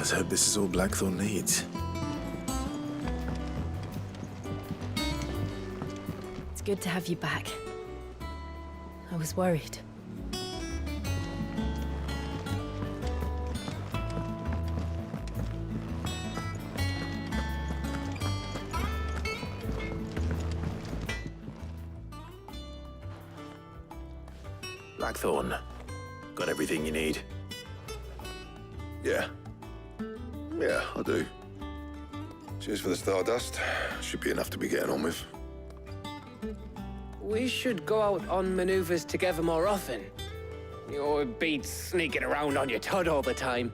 Let's hope this is all Blackthorn needs. It's good to have you back. I was worried. Blackthorn, got everything you need? Yeah. Yeah, I do. Cheers for the Stardust. Should be enough to be getting on with. We should go out on maneuvers together more often. You'll be sneaking around on your tud all the time.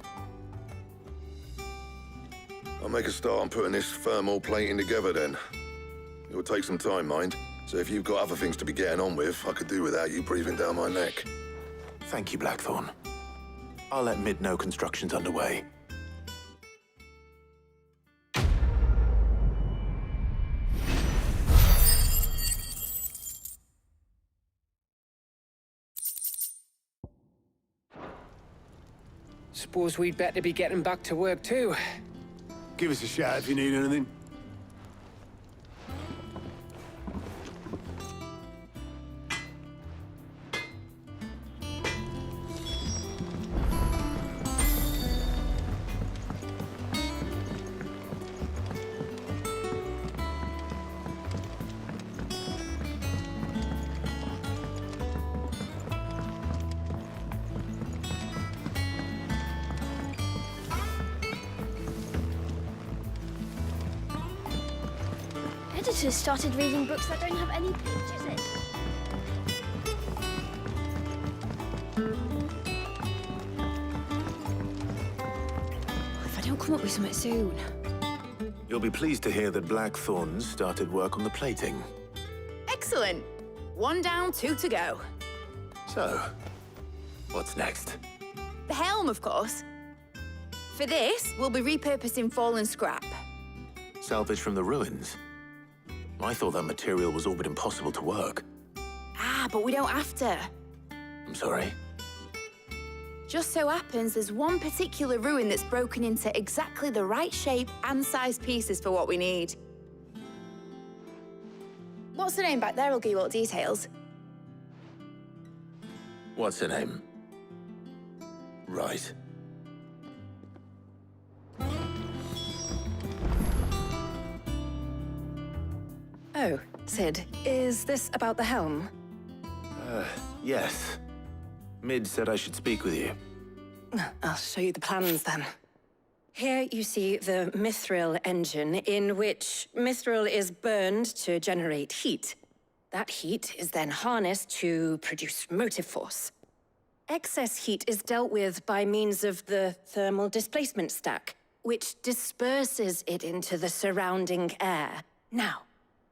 I'll make a start on putting this thermal plating together then. It will take some time, mind. So if you've got other things to be getting on with, I could do without you breathing down my neck. Thank you, Blackthorn. I'll let Mid know construction's underway. Suppose we'd better be getting back to work too. Give us a shout if you need anything. Editors started reading books that don't have any pictures in. If I don't come up with something soon. You'll be pleased to hear that Blackthorn's started work on the plating. Excellent. 1 down, 2 to go. So, what's next? The helm, of course. For this, we'll be repurposing fallen scrap. Salvage from the ruins? I thought that material was all but impossible to work. Ah, but we don't have to. I'm sorry. Just so happens there's one particular ruin that's broken into exactly the right shape and size pieces for what we need. What's the name back there? I'll give you all the details. What's her name? Right. Oh, Sid, is this about the helm? Yes. Mid said I should speak with you. I'll show you the plans then. Here you see the mithril engine, in which mithril is burned to generate heat. That heat is then harnessed to produce motive force. Excess heat is dealt with by means of the thermal displacement stack, which disperses it into the surrounding air. Now,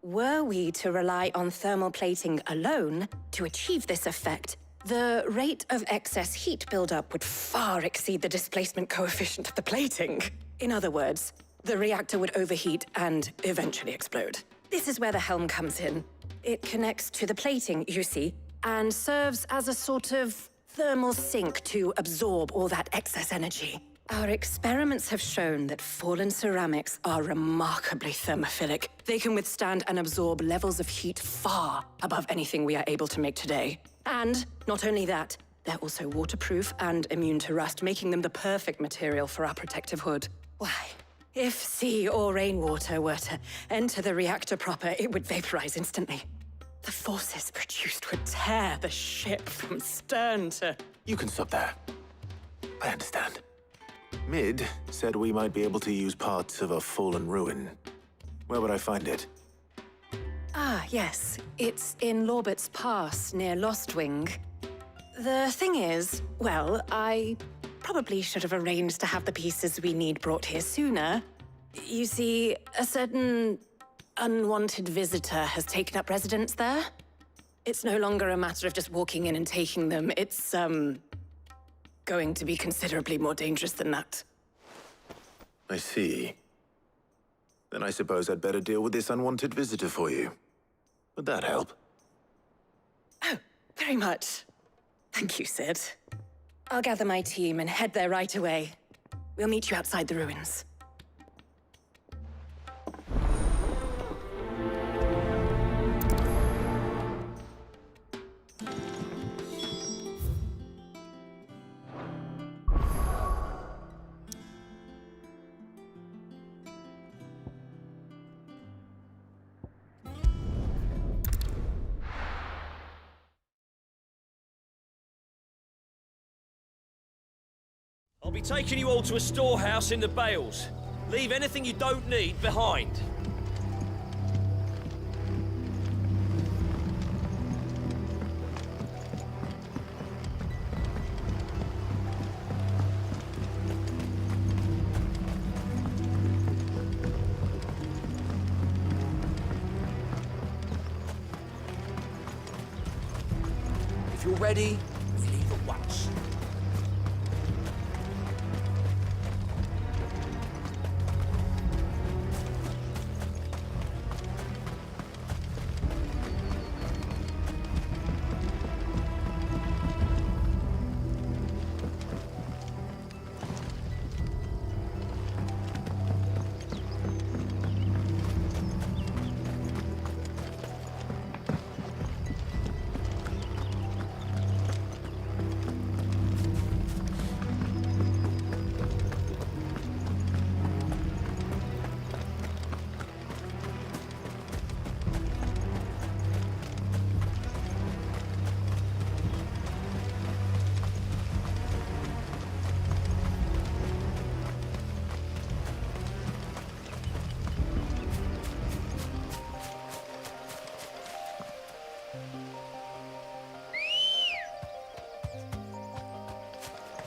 were we to rely on thermal plating alone to achieve this effect, the rate of excess heat buildup would far exceed the displacement coefficient of the plating. In other words, the reactor would overheat and eventually explode. This is where the helm comes in. It connects to the plating, you see, and serves as a sort of thermal sink to absorb all that excess energy. Our experiments have shown that fallen ceramics are remarkably thermophilic. They can withstand and absorb levels of heat far above anything we are able to make today. And not only that, they're also waterproof and immune to rust, making them the perfect material for our protective hood. Why, if sea or rainwater were to enter the reactor proper, it would vaporize instantly. The forces produced would tear the ship from stern to... You can stop there. I understand. Mid said we might be able to use parts of a fallen ruin. Where would I find it? Ah, yes. It's in Lorbert's Pass, near Lostwing. The thing is, well, I probably should have arranged to have the pieces we need brought here sooner. You see, a certain unwanted visitor has taken up residence there. It's no longer a matter of just walking in and taking them. It's, going to be considerably more dangerous than that. I see. Then I suppose I'd better deal with this unwanted visitor for you. Would that help? Oh, very much. Thank you, Sid. I'll gather my team and head there right away. We'll meet you outside the ruins. I'll be taking you all to a storehouse in the Bales. Leave anything you don't need behind. If you're ready, we leave at once.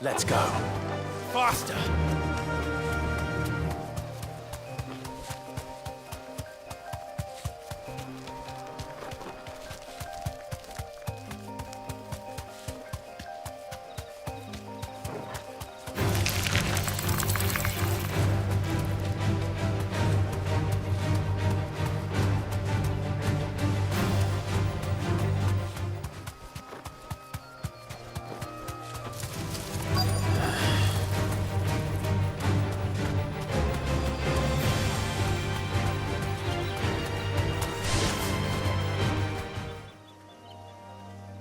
Let's go. Faster!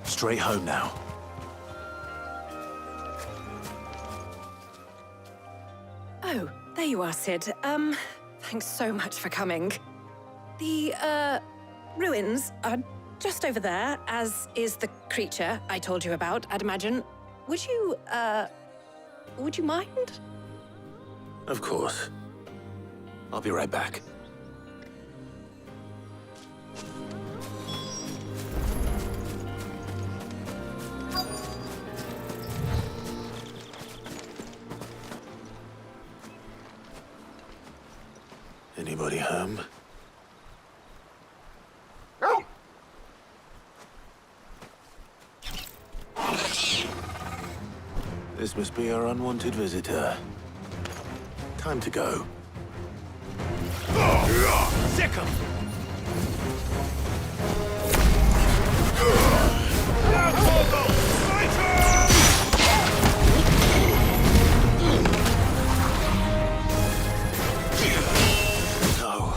Straight home now. Oh, there you are, Sid. Thanks so much for coming. The, ruins are just over there, as is the creature I told you about, I'd imagine. Would you mind? Of course. I'll be right back. Anybody home? This must be our unwanted visitor. Time to go. Sick 'em! No.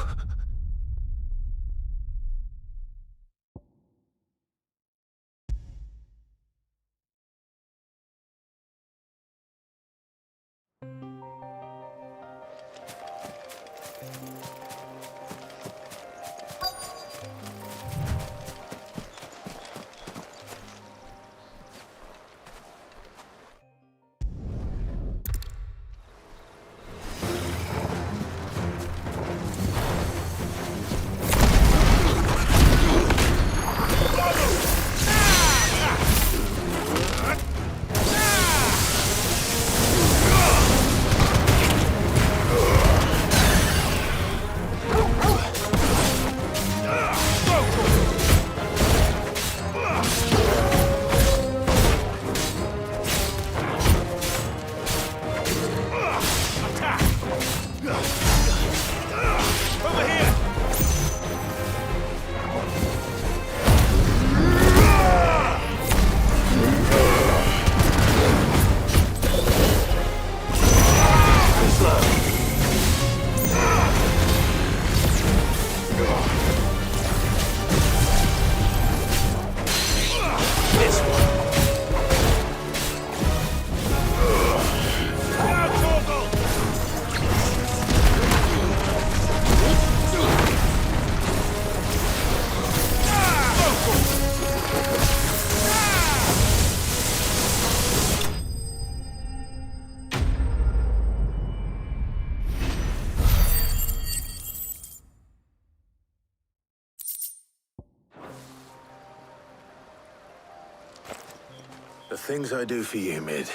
The things I do for you, Mid.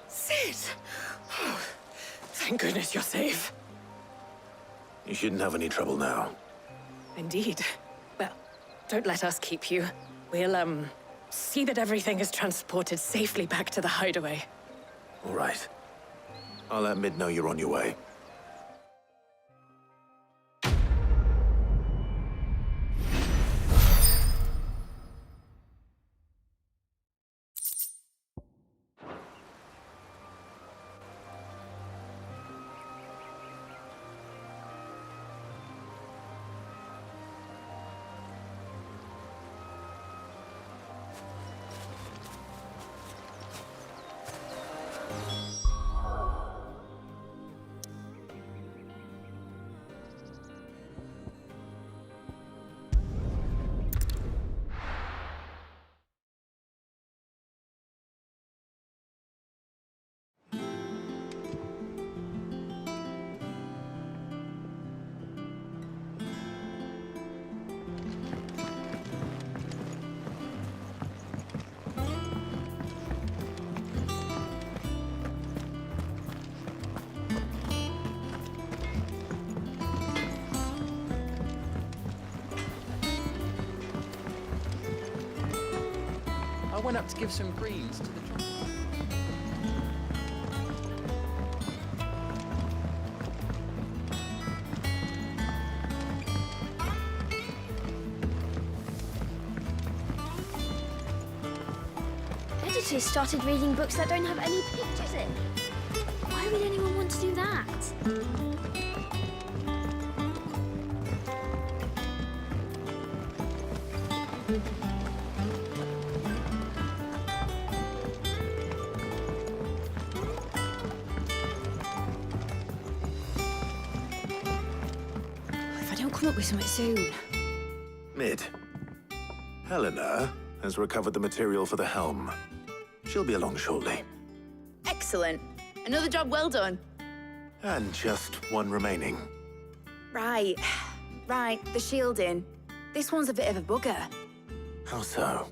Sid! Oh, thank goodness you're safe. You shouldn't have any trouble now. Indeed. Well, don't let us keep you. We'll, see that everything is transported safely back to the hideaway. All right. I'll let Mid know you're on your way. I went up to give some greens to the truck. Editors started reading books that don't have any pictures in. Why would anyone want to do that? If I don't come up with something soon. Mid. Helena has recovered the material for the helm. She'll be along shortly. Excellent. Another job well done. And just one remaining. Right. Right, the shielding. This one's a bit of a bugger. How so?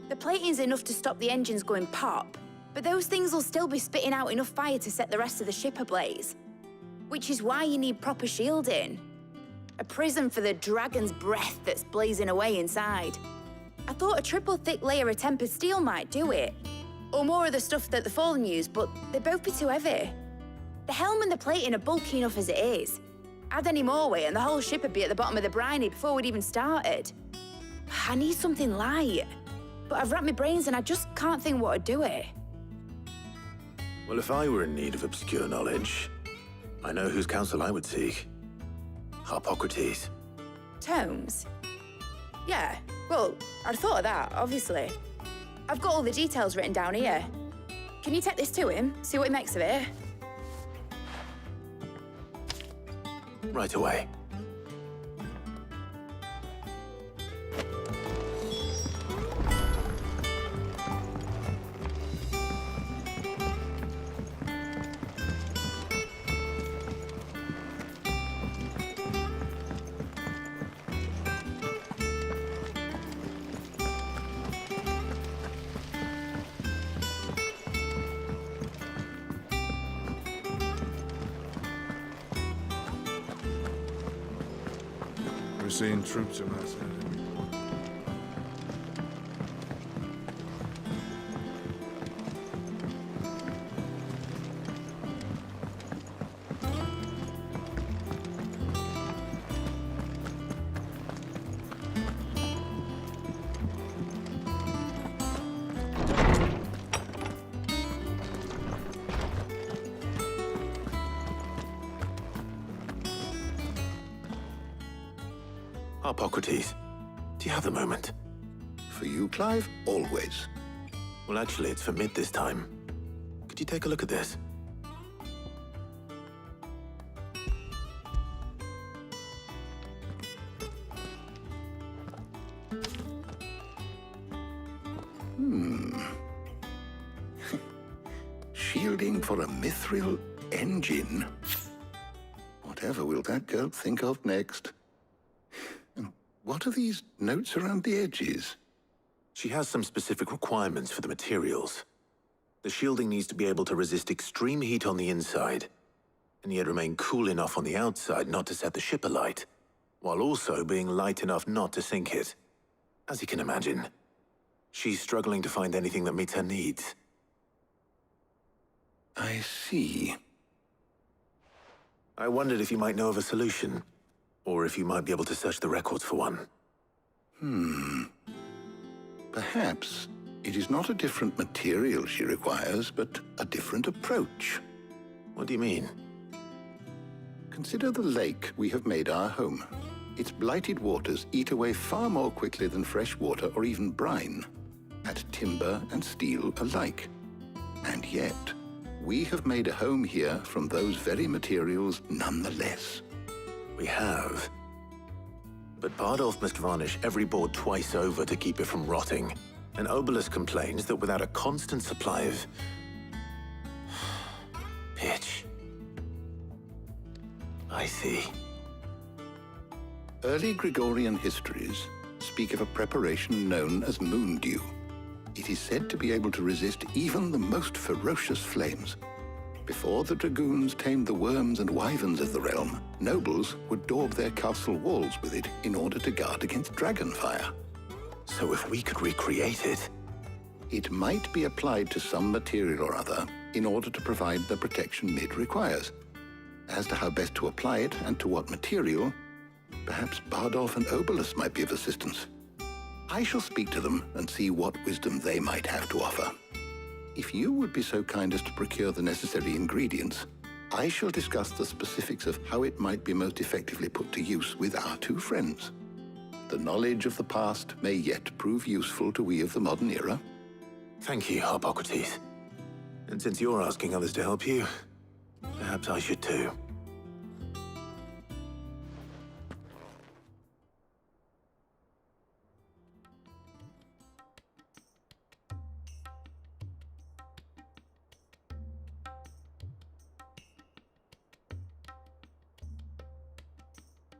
The plating's enough to stop the engines going pop, but those things will still be spitting out enough fire to set the rest of the ship ablaze. Which is why you need proper shielding. A prism for the dragon's breath that's blazing away inside. I thought a triple thick layer of tempered steel might do it. Or more of the stuff that the Fallen use, but they'd both be too heavy. The helm and the plating are bulky enough as it is. Add any more weight and the whole ship would be at the bottom of the briny before we'd even started. I need something light. But I've racked my brains and I just can't think what would do it. Well, if I were in need of obscure knowledge, I know whose counsel I would seek. Harpocrates. Tomes? Yeah, well, I'd thought of that, obviously. I've got all the details written down here. Can you take this to him, see what he makes of it? Right away. We're seeing troops amassing. Harpocrates, do you have a moment? For you, Clive, always. Well, actually, it's for Mid this time. Could you take a look at this? Shielding for a mithril engine. Whatever will that girl think of next? And what are these notes around the edges? She has some specific requirements for the materials. The shielding needs to be able to resist extreme heat on the inside, and yet remain cool enough on the outside not to set the ship alight, while also being light enough not to sink it. As you can imagine, she's struggling to find anything that meets her needs. I see. I wondered if you might know of a solution, or if you might be able to search the records for one. Perhaps it is not a different material she requires, but a different approach. What do you mean? Consider the lake we have made our home. Its blighted waters eat away far more quickly than fresh water or even brine, at timber and steel alike. And yet, we have made a home here from those very materials nonetheless. We have. But Bardolph must varnish every board twice over to keep it from rotting. And Obelus complains that without a constant supply of pitch. I see. Early Gregorian histories speak of a preparation known as moon dew. It is said to be able to resist even the most ferocious flames. Before the dragoons tamed the worms and wyverns of the realm, nobles would daub their castle walls with it in order to guard against dragon fire. So if we could recreate it... It might be applied to some material or other in order to provide the protection Mid requires. As to how best to apply it and to what material, perhaps Bardolph and Obelus might be of assistance. I shall speak to them and see what wisdom they might have to offer. If you would be so kind as to procure the necessary ingredients, I shall discuss the specifics of how it might be most effectively put to use with our two friends. The knowledge of the past may yet prove useful to we of the modern era. Thank you, Hippocrates. And since you're asking others to help you, perhaps I should too.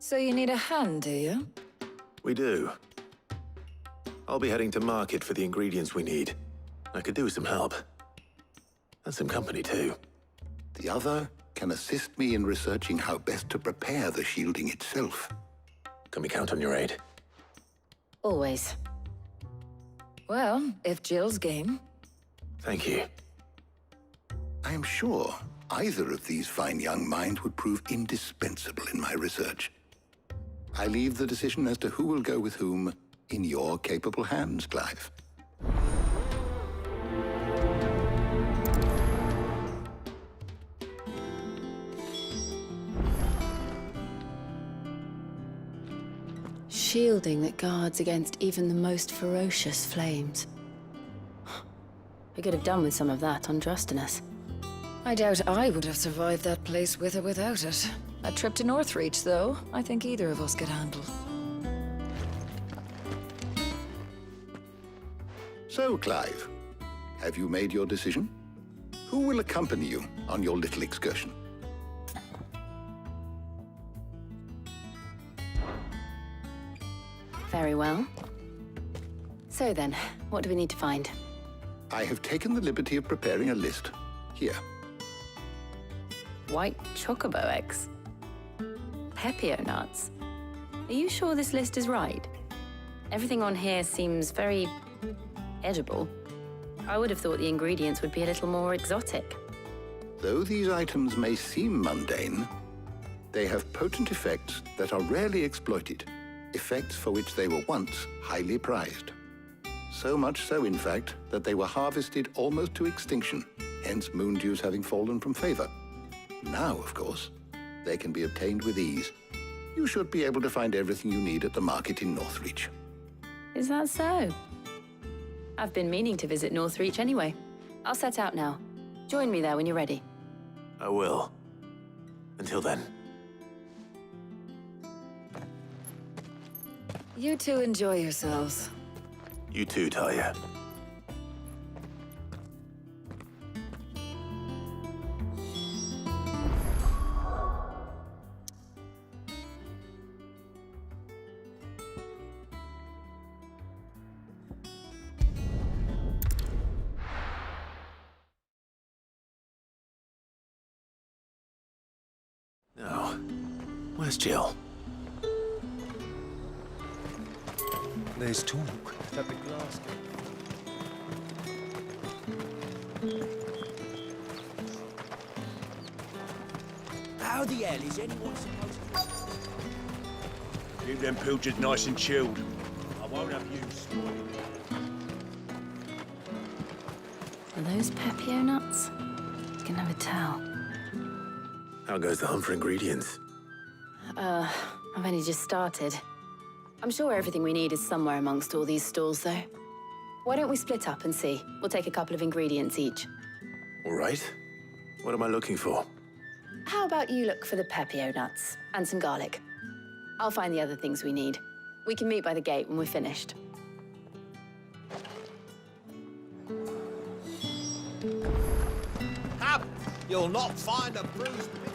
So you need a hand, do you? We do. I'll be heading to market for the ingredients we need. I could do with some help. And some company, too. The other can assist me in researching how best to prepare the shielding itself. Can we count on your aid? Always. Well, if Jill's game. Thank you. I am sure either of these fine young minds would prove indispensable in my research. I leave the decision as to who will go with whom in your capable hands, Clive. Shielding that guards against even the most ferocious flames. We could have done with some of that on Drustinus. I doubt I would have survived that place with or without it. A trip to Northreach, though, I think either of us could handle. So, Clive, have you made your decision? Who will accompany you on your little excursion? Very well. So then, what do we need to find? I have taken the liberty of preparing a list. Here. White chocobo eggs. Pepio nuts. Are you sure this list is right? Everything on here seems very edible. I would have thought the ingredients would be a little more exotic. Though these items may seem mundane, they have potent effects that are rarely exploited, effects for which they were once highly prized. So much so, in fact, that they were harvested almost to extinction, hence moon dews having fallen from favor. Now, of course, they can be obtained with ease. You should be able to find everything you need at the market in Northreach. Is that so? I've been meaning to visit Northreach anyway. I'll set out now. Join me there when you're ready. I will. Until then. You two enjoy yourselves. You too, Talia. Where's Jill? There's talk that the glass... How the hell is anyone supposed to... Keep them pilchards nice and chilled. I won't have you spoiling. Are those Pepio nuts? You can never tell. How goes the hunt for ingredients? I've only just started. I'm sure everything we need is somewhere amongst all these stalls, though. Why don't we split up and see? We'll take a couple of ingredients each. All right. What am I looking for? How about you look for the Pepio nuts and some garlic? I'll find the other things we need. We can meet by the gate when we're finished. Hap! You'll not find a bruised pig.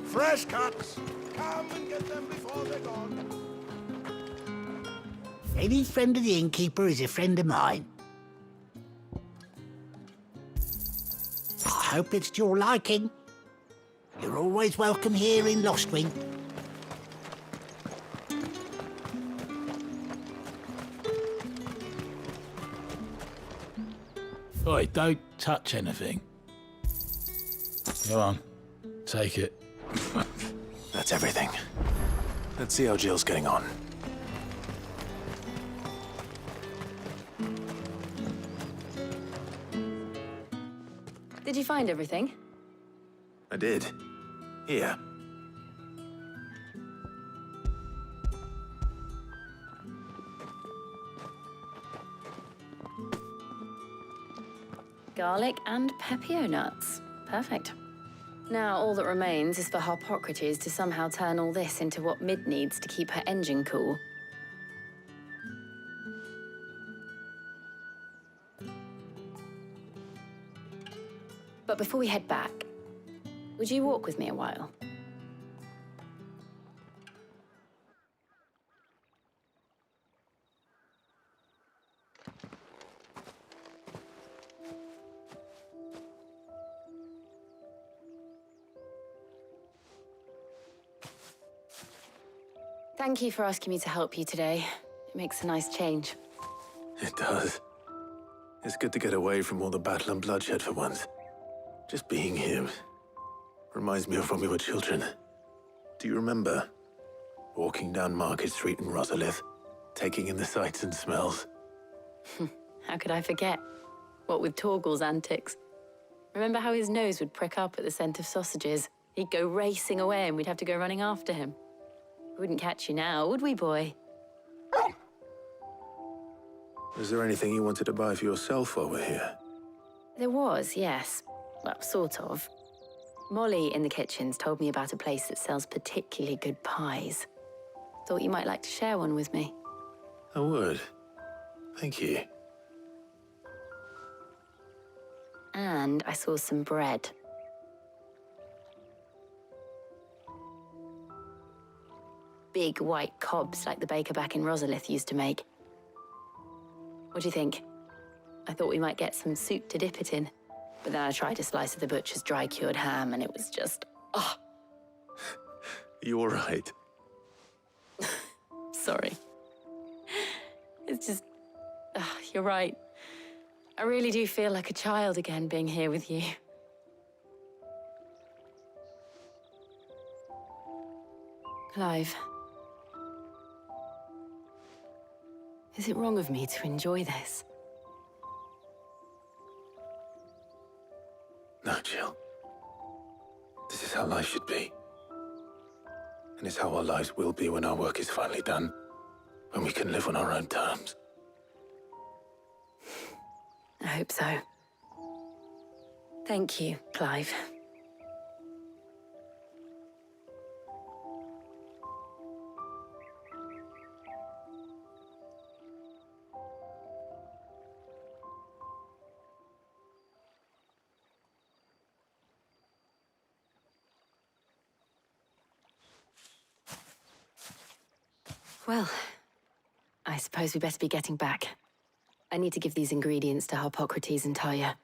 Fresh cuts! Come and get them before they're gone. Any friend of the innkeeper is a friend of mine. I hope it's to your liking. You're always welcome here in Lostwing. Oi, don't touch anything. Go on, take it. That's everything. Let's see how Jill's getting on. Did you find everything? I did. Here. Garlic and Pepio nuts. Perfect. Now all that remains is for Harpocrates to somehow turn all this into what Mid needs to keep her engine cool. But before we head back, would you walk with me a while? Thank you for asking me to help you today. It makes a nice change. It does. It's good to get away from all the battle and bloodshed for once. Just being here reminds me of when we were children. Do you remember? Walking down Market Street in Rosalith, taking in the sights and smells. How could I forget? What with Torgal's antics. Remember how his nose would prick up at the scent of sausages? He'd go racing away and we'd have to go running after him. We wouldn't catch you now, would we, boy? Is there anything you wanted to buy for yourself while we're here? There was, yes. Well, sort of. Molly in the kitchens told me about a place that sells particularly good pies. Thought you might like to share one with me. I would. Thank you. And I saw some bread. Big white cobs like the baker back in Rosalith used to make. What do you think? I thought we might get some soup to dip it in. But then I tried a slice of the butcher's dry-cured ham, and it was just, oh. You all right? Sorry. It's just, you're right. I really do feel like a child again being here with you. Clive. Is it wrong of me to enjoy this? No, Jill. This is how life should be. And it's how our lives will be when our work is finally done. When we can live on our own terms. I hope so. Thank you, Clive. Well, I suppose we better be getting back. I need to give these ingredients to Harpocrates and Talia.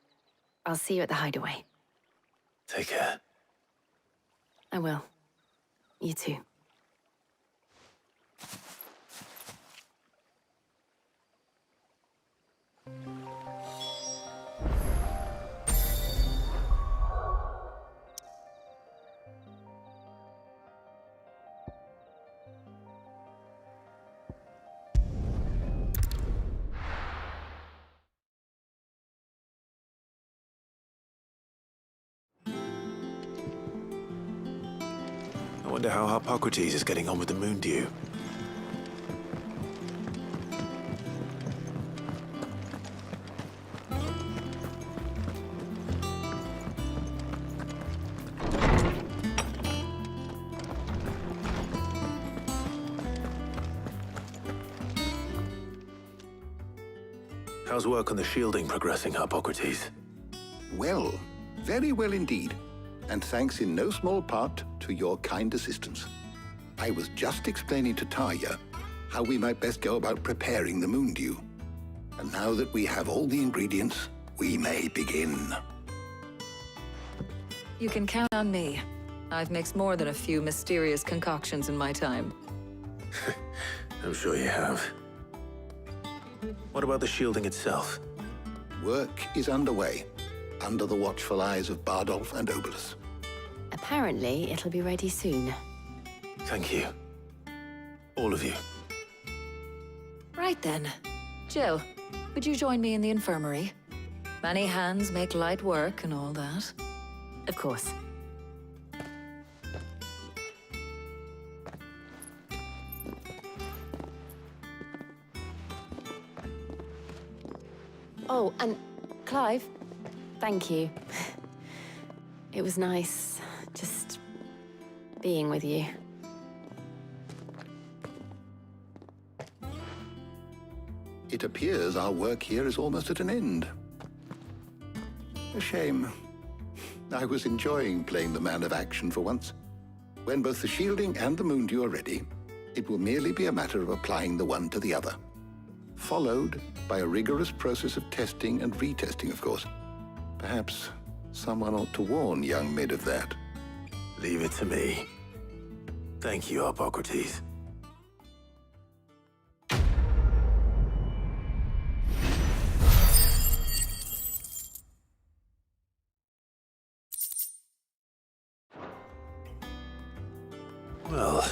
I'll see you at the hideaway. Take care. I will. You too. I wonder how Hippocrates is getting on with the moon dew. How's work on the shielding progressing, Hippocrates? Well, very well indeed. And thanks in no small part to your kind assistance. I was just explaining to Tarja how we might best go about preparing the moon dew. And now that we have all the ingredients, we may begin. You can count on me. I've mixed more than a few mysterious concoctions in my time. I'm sure you have. What about the shielding itself? Work is underway, under the watchful eyes of Bardolph and Obolus. Apparently, it'll be ready soon. Thank you. All of you. Right then. Jill, would you join me in the infirmary? Many hands make light work and all that. Of course. Oh, and Clive, thank you. It was nice just being with you. It appears our work here is almost at an end. A shame. I was enjoying playing the man of action for once. When both the shielding and the moon dew are ready, it will merely be a matter of applying the one to the other. Followed by a rigorous process of testing and retesting, of course. Perhaps someone ought to warn young Mid of that. Leave it to me. Thank you, Hippocrates. Well,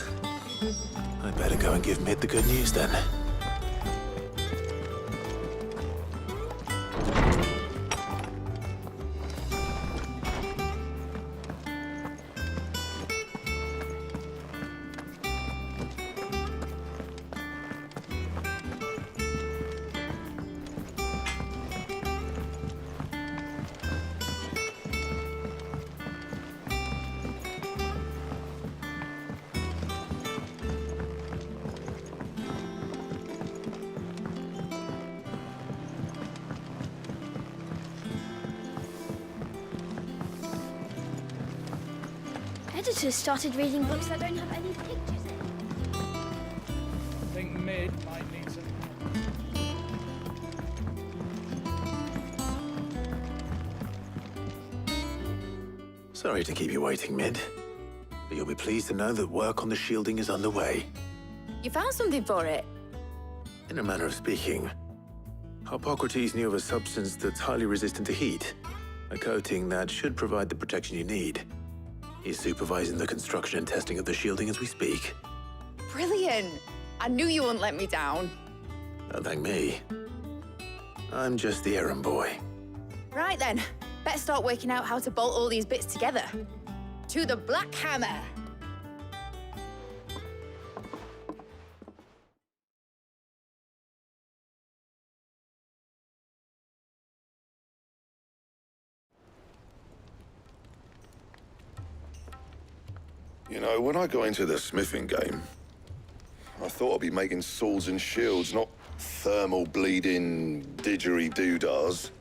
I better go and give Mid the good news then. Editors started reading books that don't have any pictures in. I think Mid might need some. Sorry to keep you waiting, Mid. But you'll be pleased to know that work on the shielding is underway. You found something for it? In a manner of speaking, Hippocrates knew of a substance that's highly resistant to heat, a coating that should provide the protection you need. He's supervising the construction and testing of the shielding as we speak. Brilliant! I knew you wouldn't let me down. Don't thank me. I'm just the errand boy. Right then, better start working out how to bolt all these bits together. To the Black Hammer! You know, when I got into the smithing game, I thought I'd be making swords and shields, not thermal bleeding didgeridoo-dahs.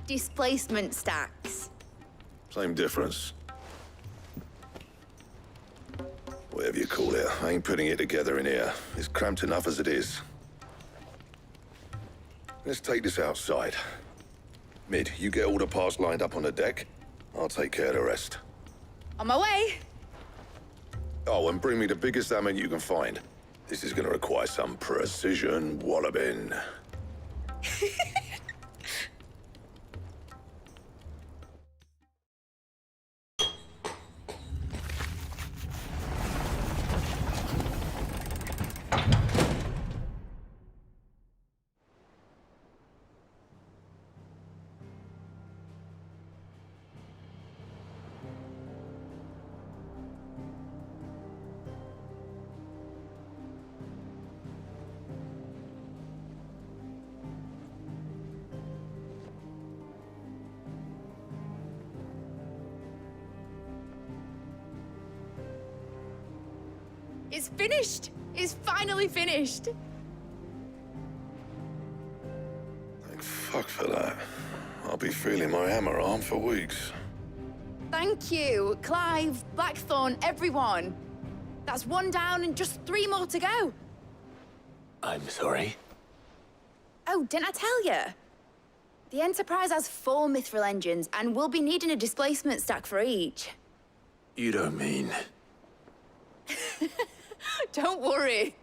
Displacement stacks. Same difference. Whatever you call it, I ain't putting it together in here. It's cramped enough as it is. Let's take this outside. Mid, you get all the parts lined up on the deck. I'll take care of the rest. On my way! Oh, and bring me the biggest salmon you can find. This is gonna require some precision walloping. It's finished! It's finally finished! Thank fuck for that. I'll be feeling my hammer arm for weeks. Thank you, Clive, Blackthorn, everyone. That's one down and just 3 more to go. I'm sorry. Oh, didn't I tell you? The Enterprise has 4 mithril engines, and we'll be needing a displacement stack for each. You don't mean... Don't worry.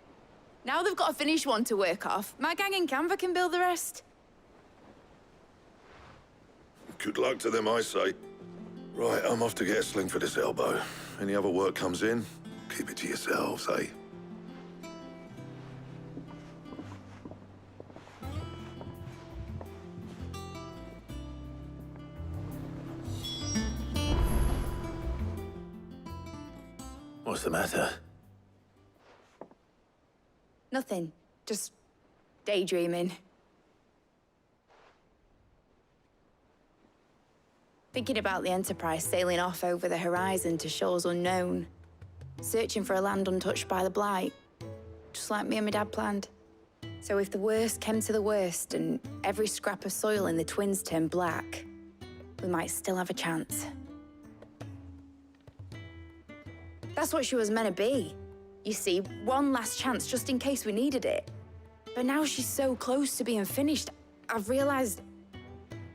Now they've got a finished one to work off, my gang in Canva can build the rest. Good luck to them, I say. Right, I'm off to get a sling for this elbow. Any other work comes in, keep it to yourselves, eh? What's the matter? Nothing. Just daydreaming. Thinking about the Enterprise sailing off over the horizon to shores unknown. Searching for a land untouched by the Blight. Just like me and my dad planned. So if the worst came to the worst and every scrap of soil in the Twins turned black, we might still have a chance. That's what she was meant to be. You see, one last chance just in case we needed it. But now she's so close to being finished, I've realized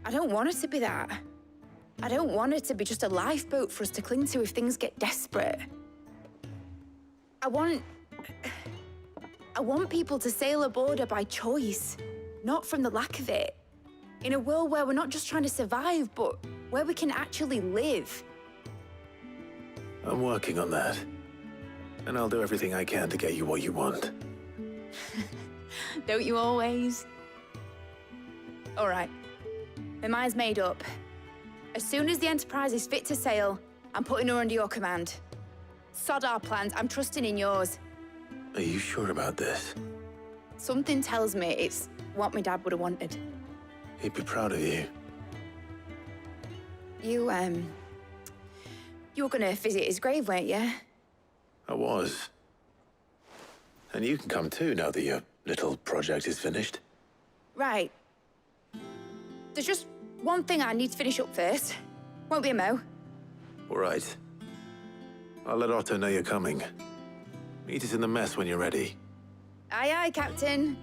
I don't want her to be that. I don't want her to be just a lifeboat for us to cling to if things get desperate. I want people to sail aboard her by choice, not from the lack of it. In a world where we're not just trying to survive, but where we can actually live. I'm working on that. And I'll do everything I can to get you what you want. Don't you always? All right. My mind's made up. As soon as the Enterprise is fit to sail, I'm putting her under your command. Sod our plans, I'm trusting in yours. Are you sure about this? Something tells me it's what my dad would have wanted. He'd be proud of you. You were gonna visit his grave, weren't you? I was. And you can come too now that your little project is finished. Right. There's just one thing I need to finish up first. Won't be a mo. All right. I'll let Otto know you're coming. Meet us in the mess when you're ready. Aye, aye, Captain.